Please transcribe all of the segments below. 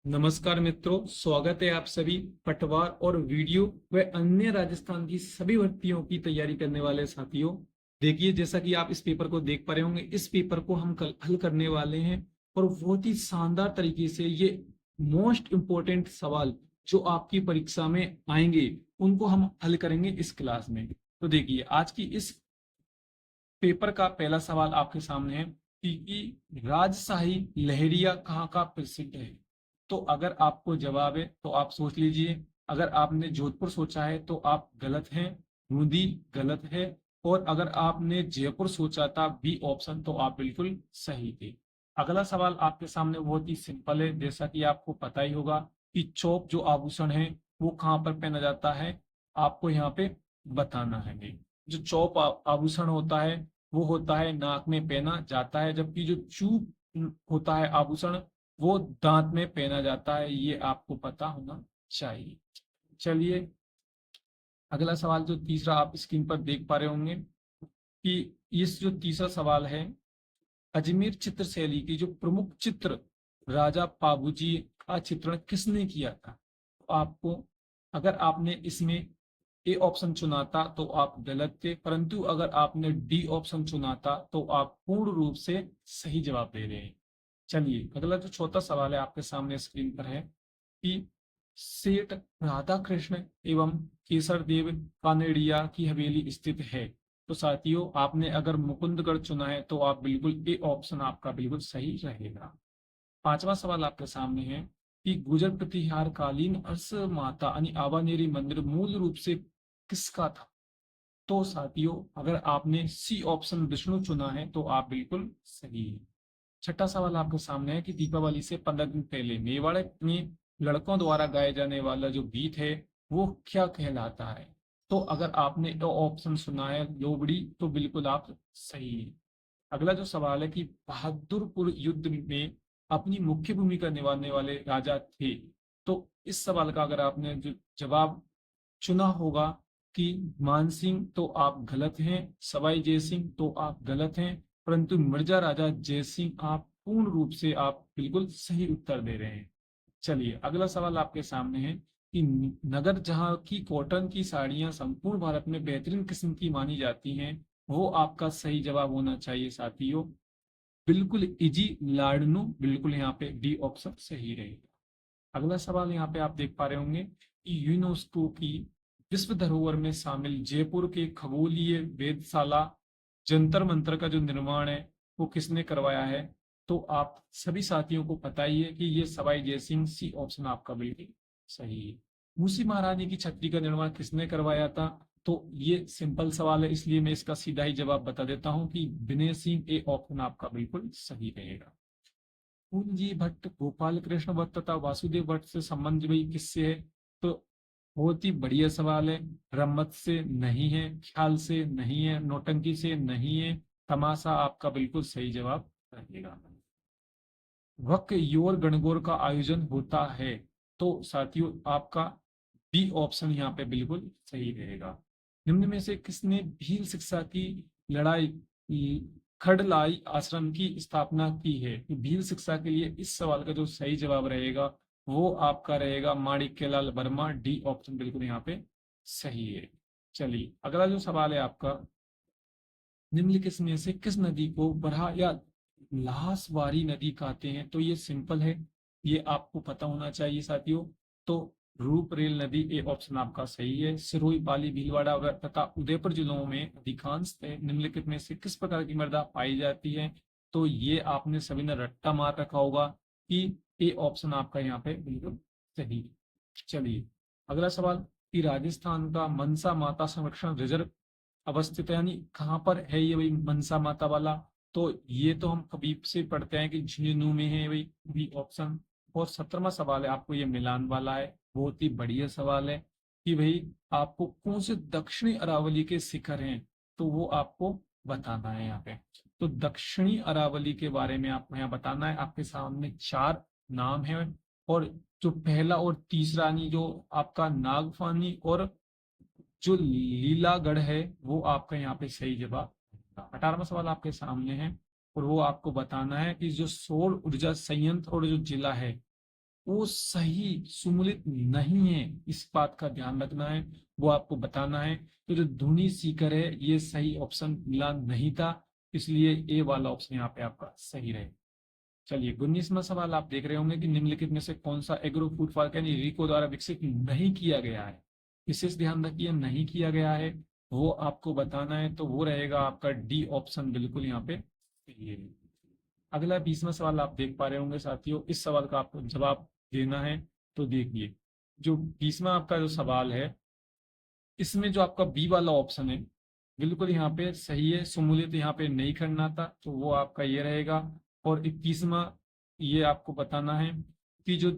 नमस्कार मित्रों, स्वागत है आप सभी पटवार और वीडियो व अन्य राजस्थान की सभी भर्तियों की तैयारी करने वाले साथियों। देखिए, जैसा कि आप इस पेपर को देख पा रहे होंगे, इस पेपर को हम कल हल करने वाले हैं और बहुत ही शानदार तरीके से ये मोस्ट इंपोर्टेंट सवाल जो आपकी परीक्षा में आएंगे उनको हम हल करेंगे इस क्लास में। तो देखिए, आज की इस पेपर का पहला सवाल आपके सामने है कि राजशाही लहरिया कहाँ का प्रसिद्ध है। तो अगर आपको जवाब है तो आप सोच लीजिए। अगर आपने जोधपुर सोचा है तो आप गलत हैं, बूंदी गलत है। और अगर आपने जयपुर सोचा था बी ऑप्शन तो आप बिल्कुल सही थे। अगला सवाल आपके सामने बहुत ही सिंपल है, जैसा कि आपको पता ही होगा कि चौक जो आभूषण है वो कहाँ पर पहना जाता है, आपको यहाँ पे बताना है। जो चौक आभूषण होता है वो होता है नाक में पहना जाता है, जबकि जो चूप होता है आभूषण वो दांत में पहना जाता है। ये आपको पता होना चाहिए। चलिए, अगला सवाल जो तीसरा आप स्क्रीन पर देख पा रहे होंगे कि इस जो तीसरा सवाल है, अजमेर चित्र शैली की जो प्रमुख चित्र राजा पाबूजी का चित्रण किसने किया था। तो आपको, अगर आपने इसमें ए ऑप्शन चुना था तो आप गलत थे, परंतु अगर आपने डी ऑप्शन चुना था तो आप पूर्ण रूप से सही जवाब दे रहे हैं। चलिए, अगला जो चौथा सवाल है आपके सामने स्क्रीन पर है कि सेठ राधा कृष्ण एवं केसर देव कानेडिया की हवेली स्थित है। तो साथियों, आपने अगर मुकुंदगढ़ चुना है तो आप बिल्कुल ए ऑप्शन आपका बिल्कुल सही रहेगा। पांचवा सवाल आपके सामने है कि गुजर प्रतिहार कालीन अर्स माता यानी आवानेरी मंदिर मूल रूप से किसका था। तो साथियों, अगर आपने सी ऑप्शन विष्णु चुना है तो आप बिल्कुल सही है। छठा सवाल आपके सामने है कि दीपावली से 15 दिन पहले मेवाड़ में लड़कों द्वारा गाए जाने वाला जो गीत है वो क्या कहलाता है। तो अगर आपने तो ऑप्शन सुना है लोबड़ी तो बिल्कुल आप सही है। अगला जो सवाल है कि बहादुरपुर युद्ध में अपनी मुख्य भूमिका निभाने वाले राजा थे। तो इस सवाल का अगर आपने जो जवाब चुना होगा कि मान सिंह तो आप गलत हैं, सवाई जय सिंह तो आप गलत हैं, परंतु मिर्जा राजा जय सिंह आप पूर्ण रूप से आप बिल्कुल सही उत्तर दे रहे हैं। चलिए, अगला सवाल आपके सामने है कि नगर जहां की कॉटन की साड़ियां संपूर्ण भारत में बेहतरीन किस्म की मानी जाती हैं, वो आपका सही जवाब होना चाहिए साथियों। बिल्कुल इजी लाडनू, बिल्कुल यहाँ पे डी ऑप्शन सही रहेगा। अगला सवाल यहाँ पे आप देख पा रहे होंगे कि यूनेस्को की विश्व धरोहर में शामिल जयपुर के खगोलीय वेधशाला जंतर मंतर का जो निर्माण है वो किसने करवाया है। तो आप सभी साथियों को पता ही है कि ये सवाई जयसिंह, सी ऑप्शन आपका बिल्कुल सही है। मूसी महारानी की छतरी का निर्माण किसने करवाया था। तो ये सिंपल सवाल है, इसलिए मैं इसका सीधा ही जवाब बता देता हूं कि विनय सिंह, ए ऑप्शन आपका बिल्कुल सही रहेगा। पूंजी भट्ट गोपाल कृष्ण भट्ट तथा वासुदेव भट्ट से संबंध भाई किससे है। तो बहुत ही बढ़िया सवाल है। रम्मत से नहीं है, ख्याल से नहीं है, नौटंकी से नहीं है, तमाशा आपका बिल्कुल सही जवाब रहेगा। वक्र योर गणगौर का आयोजन होता है। तो साथियों, आपका बी ऑप्शन यहाँ पे बिल्कुल सही रहेगा। निम्न में से किसने भील शिक्षा की लड़ाई खडलाई आश्रम की स्थापना की है। तो भील शिक्षा के लिए इस सवाल का जो सही जवाब रहेगा वो आपका रहेगा माणिक्यलाल वर्मा, डी ऑप्शन बिल्कुल यहाँ पे सही है। चलिए, अगला जो सवाल है आपका, निम्नलिखित में से किस नदी को बरहा या लासवारी नदी कहते हैं। तो ये सिंपल है, ये आपको पता होना चाहिए साथियों। तो रूप रेल नदी, ए ऑप्शन आपका सही है। सिरोही, पाली, भीलवाड़ा तथा उदयपुर जिलों में अधिकांश निम्नलिखित में से किस प्रकार की मृदा पाई जाती है। तो ये आपने सभी ने रट्टा मार रखा होगा कि ए ऑप्शन आपका यहाँ पे बिल्कुल सही है। चलिए, अगला सवाल कि राजस्थान का मनसा माता संरक्षण रिजर्व अवस्थित है, यानी कहाँ पर है ये भाई मनसा माता वाला। तो ये तो हम कभी से पढ़ते हैं कि झुंझुनू में है भाई, बी ऑप्शन। और 17वां सवाल है आपको, ये मिलान वाला है, बहुत ही बढ़िया सवाल है कि भाई आपको कौन से दक्षिणी अरावली के शिखर हैं तो वो आपको बताना है यहाँ पे। तो दक्षिणी अरावली के बारे में आपको यहाँ बताना है। आपके सामने 4 नाम है और जो पहला और तीसरा यानी जो आपका नागफानी और जो लीलागढ़ है वो आपका यहाँ पे सही जवाब। 18वां सवाल आपके सामने है और वो आपको बताना है कि जो सौर ऊर्जा संयंत्र और जो जिला है वो सही सुमेलित नहीं है, इस बात का ध्यान रखना है, वो आपको बताना है। तो जो ध्वनि सीकर है ये सही ऑप्शन मिला नहीं था, इसलिए ए वाला ऑप्शन यहाँ पे आपका सही रहे। चलिए 19वां सवाल आप देख रहे होंगे कि निम्नलिखित में से कौन सा एग्रो फूड पार्क यानी रीको द्वारा विकसित नहीं किया गया है। विशेष ध्यान रखिए, नहीं किया गया है वो आपको बताना है, तो वो रहेगा आपका डी ऑप्शन, बिल्कुल यहाँ पे सही है। अगला 20वां सवाल आप देख पा रहे होंगे साथियों, इस सवाल का आपको जवाब देना है। तो देखिए जो 20वां आपका जो सवाल है, इसमें जो आपका बी वाला ऑप्शन है बिल्कुल यहाँ पे सही है, सुमेलित यहाँ पे नहीं करना था, तो वो आपका ये रहेगा। और 21वां ये आपको बताना है कि जो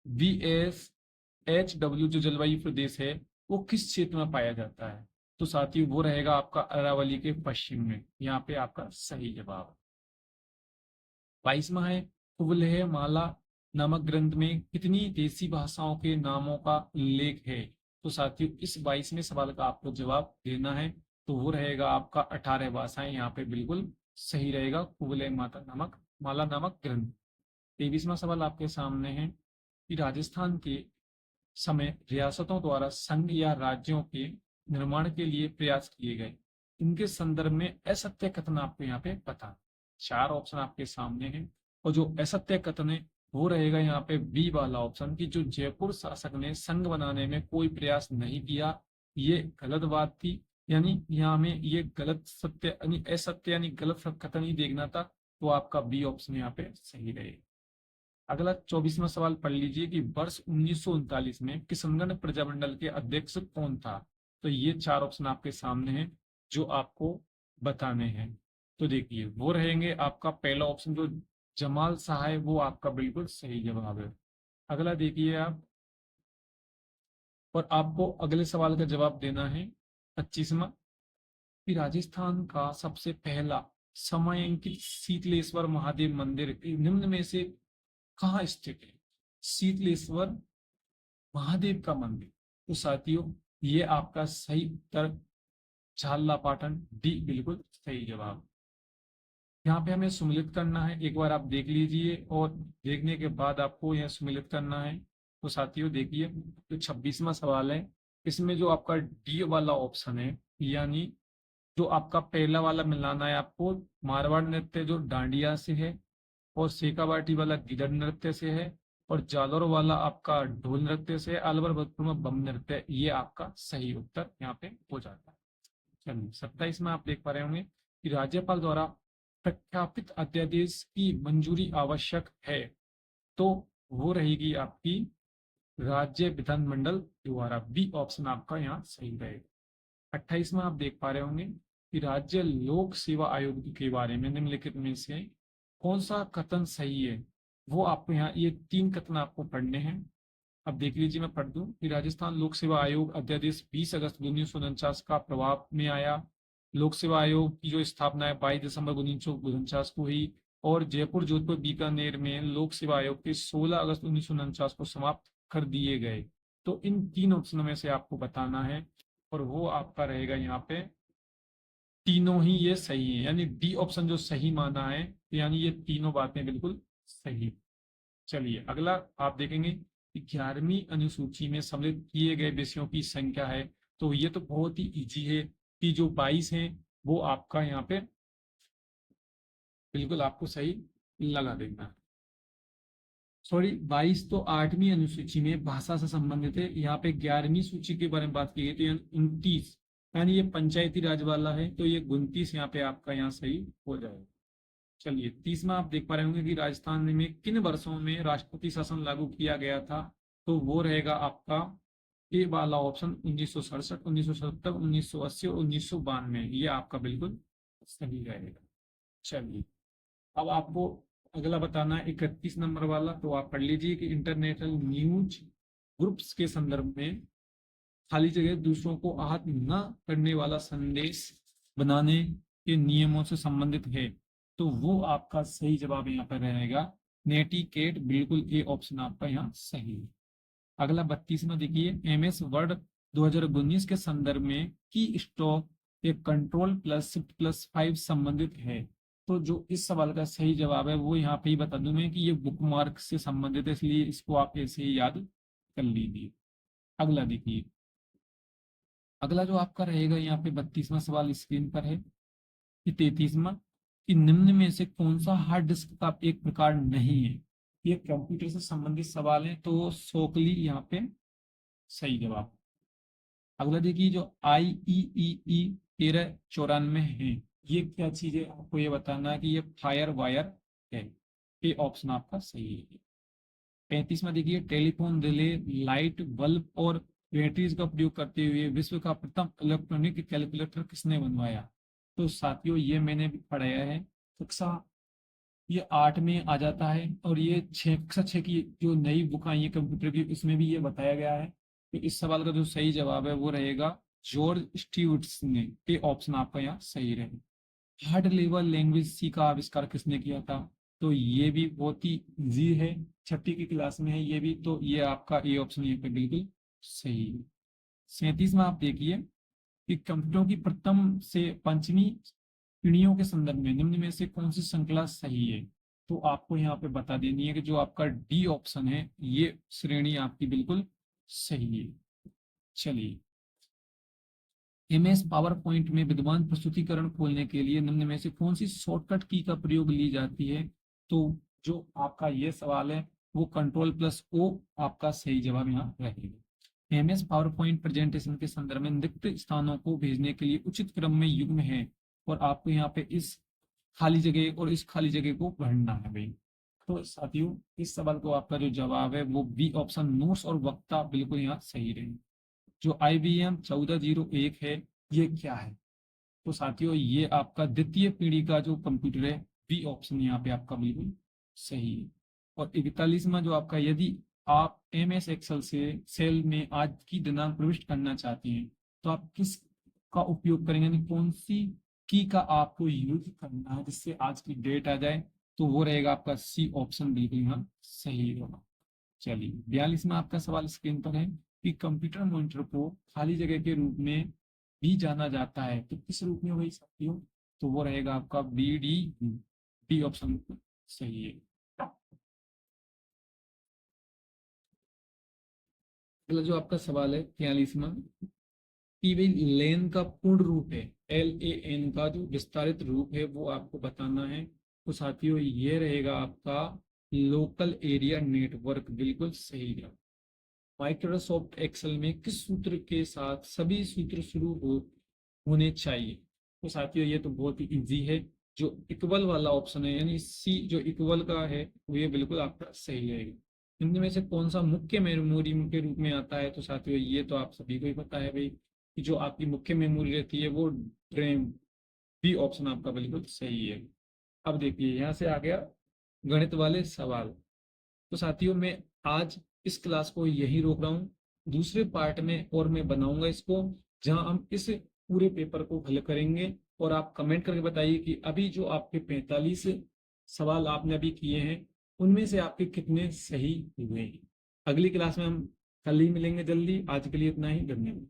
BSHW जो जलवायु प्रदेश है वो किस क्षेत्र में पाया जाता है। तो साथियों वो रहेगा आपका अरावली के पश्चिम में, यहाँ पे आपका सही जवाब। 22वां है, कुवलय माला नामक ग्रंथ में कितनी देसी भाषाओं के नामों का उल्लेख है। तो साथियों इस 22वें सवाल का आपको जवाब देना है, तो वो रहेगा आपका 18 भाषाएं, यहाँ पे बिल्कुल सही रहेगा कुवलय माता नामक माला नामक ग्रंथ। 23वां सवाल आपके सामने है कि राजस्थान के समय रियासतों द्वारा संघ या राज्यों के निर्माण के लिए प्रयास किए गए, इनके संदर्भ में असत्य कथन आपको यहाँ पे बता। 4 ऑप्शन आपके सामने हैं, और जो असत्य कथन है वो रहेगा यहाँ पे बी वाला ऑप्शन की जो जयपुर शासक ने संघ बनाने में कोई प्रयास नहीं किया, ये गलत बात थी। यानी यहाँ में ये गलत सत्य यानी असत्य यानी गलत कथन ही देखना था, तो आपका बी ऑप्शन यहाँ पे सही रहेगा। अगला 24वां सवाल पढ़ लीजिए कि वर्ष 1939 में किशनगढ़ प्रजामंडल के अध्यक्ष कौन था। तो ये 4 ऑप्शन आपके सामने हैं जो आपको बताने हैं। तो देखिए वो रहेंगे आपका पहला ऑप्शन जो जमाल शाह है, वो आपका बिल्कुल सही जवाब है। अगला देखिए आप, और आपको अगले सवाल का जवाब देना है 25वां कि राजस्थान का सबसे पहला समयांकित शीतलेश्वर महादेव मंदिर निम्न में से कहाँ स्थित है। शीतलेश्वर महादेव का मंदिर। तो साथियों ये आपका सही उत्तर झालरापाटन, डी बिल्कुल सही जवाब। यहाँ पे हमें सम्मिलित करना है, एक बार आप देख लीजिए और देखने के बाद आपको यह सम्मिलित करना है। तो साथियों देखिए जो 26वां सवाल है, इसमें जो आपका डी वाला ऑप्शन है, यानी जो आपका पहला वाला मिलाना है आपको, मारवाड़ नृत्य जो डांडिया से है, और सेकाबाटी वाला गिदड़ नृत्य से है, और जालौर वाला आपका ढोल नृत्य से, अलवर भरतपुर में बम नृत्य, ये आपका सही उत्तर यहाँ पे हो जाता है। चलिए 27 में आप देख पा रहे होंगे कि राज्यपाल द्वारा प्रख्यापित अध्यादेश की मंजूरी आवश्यक है, तो वो रहेगी आपकी राज्य विधानमंडल द्वारा, बी ऑप्शन आपका यहाँ सही रहेगा। 28 में आप देख पा रहे होंगे कि राज्य लोक सेवा आयोग के बारे में निम्नलिखित में से कौन सा कथन सही है। वो आपको यहाँ ये 3 कथन आपको पढ़ने हैं। अब देख लीजिए, मैं पढ़ दूं कि राजस्थान लोक सेवा आयोग अध्यादेश 20 अगस्त 1949 का प्रभाव में आया। लोक सेवा आयोग की जो स्थापना है 22 दिसंबर 1949 को हुई, और जयपुर जोधपुर बीकानेर में लोक सेवा आयोग के 16 अगस्त 1949 को समाप्त कर दिए गए। तो इन 3 ऑप्शनों में से आपको बताना है, और वो आपका रहेगा यहाँ पे तीनों ही ये सही है, यानी डी ऑप्शन जो सही माना है, यानी ये तीनों बातें बिल्कुल सही। चलिए अगला आप देखेंगे कि 11वीं अनुसूची में सम्मिलित किए गए विषयों की संख्या है। तो ये तो बहुत ही इजी है कि जो 22 है वो आपका यहाँ पे बिल्कुल आपको सही लगा देना है। सॉरी 22 तो 8वीं अनुसूची में भाषा से संबंधित है, यहाँ पे 11वीं सूची के बारे में बात की गई, तो 29 यानी ये पंचायती राज वाला है, तो ये 29 यहाँ पे आपका यहाँ सही हो जाएगा। चलिए 30वां आप देख पा रहे होंगे कि राजस्थान में किन वर्षों में राष्ट्रपति शासन लागू किया गया था। तो वो रहेगा आपका ए वाला ऑप्शन 1967, 1970, 1980 और 1992, ये आपका बिल्कुल सही रहेगा। चलिए अब आपको अगला बताना है 31 नंबर वाला, तो आप पढ़ लीजिए कि इंटरनेशनल न्यूज ग्रुप्स के संदर्भ में खाली जगह दूसरों को आहत न करने वाला संदेश बनाने के नियमों से संबंधित है। तो वो आपका सही जवाब यहाँ पर रहेगा नेटिकेट, बिल्कुल ए ऑप्शन आपका यहाँ सही है। अगला 32 में देखिए MS वर्ड 2019 के संदर्भ में की स्टॉक एक कंट्रोल प्लस शिफ्ट प्लस 5 संबंधित है। तो जो इस सवाल का सही जवाब है वो यहाँ पे ही बता दूं मैं कि ये बुकमार्क से संबंधित है, इसलिए इसको आप ऐसे ही याद कर लीजिए। अगला देखिए, अगला जो आपका रहेगा यहाँ पे 32वां सवाल स्क्रीन पर है, कि 33वां, कि निम्न में से कौन सा हार्ड डिस्क का एक प्रकार नहीं है। ये कंप्यूटर से संबंधित सवाल है, तो सोकली यहाँ पे सही जवाब। अगला देखिए, जो IEEE 1394 है, ये क्या चीज है, आपको ये बताना है कि ये फायर वायर है। ये ऑप्शन आपका सही है। 35वां देखिए, टेलीफोन रिले, लाइट बल्ब और बैटरीज का प्रयोग करते हुए विश्व का प्रथम इलेक्ट्रॉनिक कैलकुलेटर किसने बनवाया। तो साथियों, ये मैंने भी पढ़ाया है कक्षा ये 8 में आ जाता है, और ये कक्षा 6 की जो नई बुक आई है कंप्यूटर की, उसमें भी ये बताया गया है। तो इस सवाल का जो सही जवाब है वो रहेगा जॉर्ज स्टीवर्ट्स ने। ये ऑप्शन आपका यहाँ सही रहेगा। हार्ड लेवल लैंग्वेज सी का आविष्कार किसने किया था। तो ये भी बहुत ही इजी है, छठी की क्लास में है ये भी, तो ये आपका ए ऑप्शन यहाँ पे बिल्कुल सही है। 37वां आप देखिए, कि कंप्यूटरों की प्रथम से पंचमी पीढ़ियों के संदर्भ में निम्न में से कौन सी श्रृंखला सही है। तो आपको यहाँ पे बता देनी है कि जो आपका डी ऑप्शन है, ये श्रेणी आपकी बिल्कुल सही है। चलिए, MS पावर पॉइंट में विद्वान प्रस्तुतिकरण खोलने के लिए निम्न में से कौन सी शॉर्टकट की का प्रयोग ली जाती है। तो जो आपका ये सवाल है वो Ctrl+O आपका सही जवाब यहाँ रहेगा। MS पावर पॉइंट प्रेजेंटेशन के संदर्भ में रिक्त स्थानों को भेजने के लिए उचित क्रम में युग्म है, और आपको यहाँ पे इस खाली जगह और इस खाली जगह को भरना है भाई। तो साथियों, इस सवाल को आपका जो जवाब है वो बी ऑप्शन नोट्स और वक्ता बिल्कुल यहाँ सही रहेगा। जो IBM 1401 है, ये क्या है। तो साथियों, ये आपका द्वितीय पीढ़ी का जो कंप्यूटर है, बी ऑप्शन यहाँ पे आपका बिल्कुल सही है। और 41वां जो आपका, यदि आप MS एक्सेल से सेल में आज की दिनांक प्रविष्ट करना चाहते हैं, तो आप किस का उपयोग करेंगे, यानी कौन सी की का आपको यूज करना है जिससे आज की डेट आ जाए। तो वो रहेगा आपका सी ऑप्शन बिल्कुल यहाँ सही होगा। चलिए, 42वां आपका सवाल स्क्रीन पर है, कि कंप्यूटर मॉनिटर को खाली जगह के रूप में भी जाना जाता है, तो किस रूप में वही साथियों। तो वो रहेगा आपका डी ऑप्शन सही है। अगला जो आपका सवाल है 43वां, कि भाई लेन का पूर्ण रूप है, LAN का जो विस्तारित रूप है वो आपको बताना है। तो साथियों, ये रहेगा आपका लोकल एरिया नेटवर्क, बिल्कुल सही है। माइक्रोसॉफ्ट एक्सेल में किस सूत्र के साथ सभी सूत्र शुरू होने चाहिए। तो साथियों, ये तो बहुत ही इजी है, जो इक्वल वाला ऑप्शन है, यानी सी जो इक्वल का है वो ये बिल्कुल आपका सही रहेगा। इनमें में से कौन सा मुख्य मेमोरी के रूप में आता है। तो साथियों, ये तो आप सभी को ही पता है भाई, कि जो आपकी मुख्य मेमोरी रहती है वो रैम, बी ऑप्शन आपका बिल्कुल सही है। अब देखिए, यहाँ से आ गया गणित वाले सवाल। तो साथियों, मैं आज इस क्लास को यही रोक रहा हूँ। दूसरे पार्ट में और मैं बनाऊंगा इसको, जहां हम इस पूरे पेपर को हल करेंगे, और आप कमेंट करके बताइए कि अभी जो आपके 45 सवाल आपने अभी किए हैं, उनमें से आपके कितने सही हुए हैं। अगली क्लास में हम कल ही मिलेंगे जल्दी। आज के लिए इतना ही, धन्यवाद।